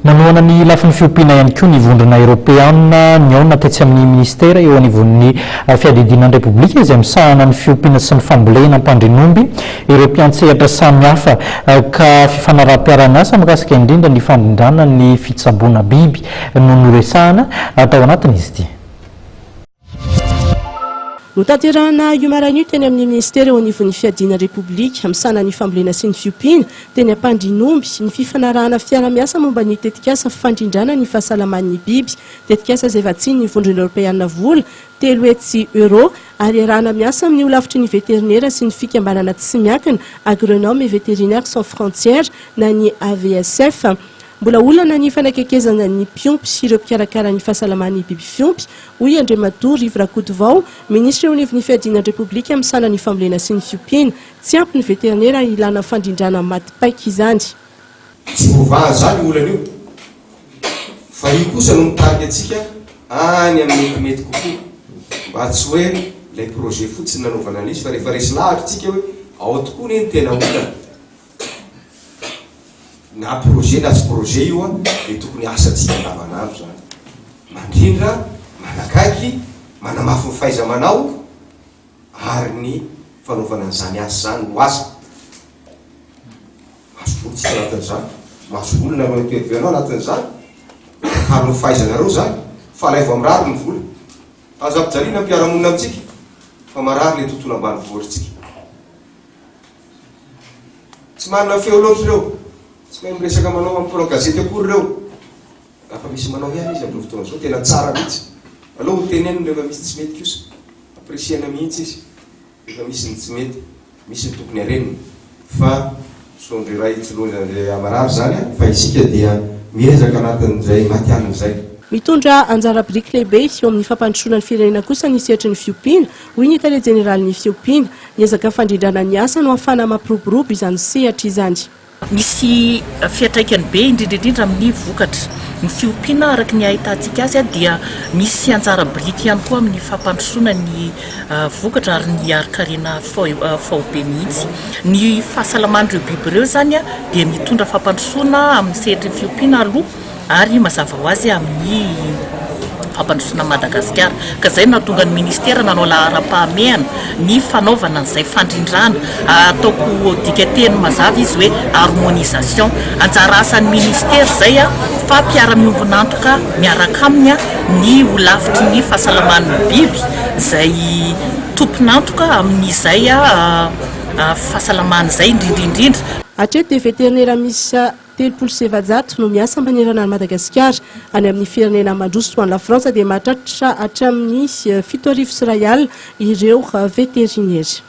Manoana ny lafin'ny fiompiana ihany koa ny vondrona Europeana ny aona tetsy amin'ny ministera eo anivon'ny fiadidinan'ny Repoblika izay misahana ny fiompiana sy ny fambolena ampandrinomby ireo mpiantsehatra samihafa ka fifanaraha-piara-miasa mikasika indrindra ny fandrindrana ny fitsaboana biby no noresahana atao anatin'izy ity. Notanterahana iomarainy teny amin'ny ministera eo anivon'ny fiadina Repoblika misahana ny fambolena sy ny fiompiana teny ampandrinomby ny fifanarahana fiara-miasa momba ny tetikasa fandrindrana ny fahasalaman'ny biby tetikasa izay vatsiny ny vondrona Europeana vola €3 ary arahana miasa amin'ny olavitry ny veterinera sy ny fikambanana tsy miankina agronome et vétérinaire sans frontières na ny AVSF. Mbola olana ny fanakekezana ny mpiompy sy ireo mpikarakara ny fahasalaman'ny biby fiompy hoy Andriamatoa Rivo Rakotovao, ministra eo anivon'ny fiadinan'ny Repoblika misahana ny fambolena sy ny fiompiana, tsy ampy ny veterinera ilana fandrindrana matipaika izany. Tsy voavaha zany olana io fa io kosa no mitariky atsika any amin'ny mety kokoa mba tsy hoe ilay projet fotsiny nanaovana an'izy fa rehefa resy lahatra tsika hoe ao tokoa ny tena olana na projet na tsy projet io dia tokony asantsika andavanandro zany mandrindra manakaiky manamafy ny fahaiza-manao ary ny fanaovana an'izany asa zany ho asa masofolontsika anatin'izany masovolona no toevianao anatin'izany karo ny fahaizanareo zany fa laivo am'rary ny vola azo ampijaliana mpiaramonina amintsika fa marary le tontolo ambany voatritsika tsy manana feo loatra ireo tsy mahay miresaka manao amin'ny progazety akory reo lafa misy manao ihany izy amin'ny fotoana zao tena tsara mihitsy aleo ho teneniny rehefa misy tsy mety kosa apresiana mihitsy izy rehefa misy ny tsy mety misy ny tokony areniny fa sondry ray tsy loza le amarary zany fa isika dia miezaka anatin'izay matialin'izay. Mitondra anjara biriky lehibe eo amin'ny fampandrosoana ny firenena kosa ny sehatry ny fiompiana hoy ny tale jeneraly ny fiompiana niezaka fandrindrana ny asa no ahafana mampiroborobo izany sehatra izany. Misy fiatraikany be indrindrindrindra amin'ny vokatra ny fiompiana araka ny ahitantsika azy dia misy anjara biriky ihany koa amin'ny fampandrosoana ny vokatra ary ny arikariana faobe mihitsy ny fahasalaman'ireo biby ireo zany dia mitondra fampandrosoana amin'ny sehatry ny fiompiana aloha ary mazava ho azy amin'ny fampandrosoana Madagasikara ka izay nahatonga ny ministera nanao laharam-pahamehana ny fanaovana an'izay fandrindrana ataoko dikateny mazava izy hoe harmonisation anjara asan'ny ministera izay fa mpiara-miombona antoka miaraka aminy ny olavitry ny fahasalaman'ny biby izay tompon'antoka amin'izay fahasalamana izay indrindrindrindra. Hatreto dia veterinera misy 370 no miasa manerana ny Madagasikara any amin'ny firenena mandroso ho an'ny la Frantsa dia mahatratra hatramin'ny 7 arivo sy iray alina ireo veterinera.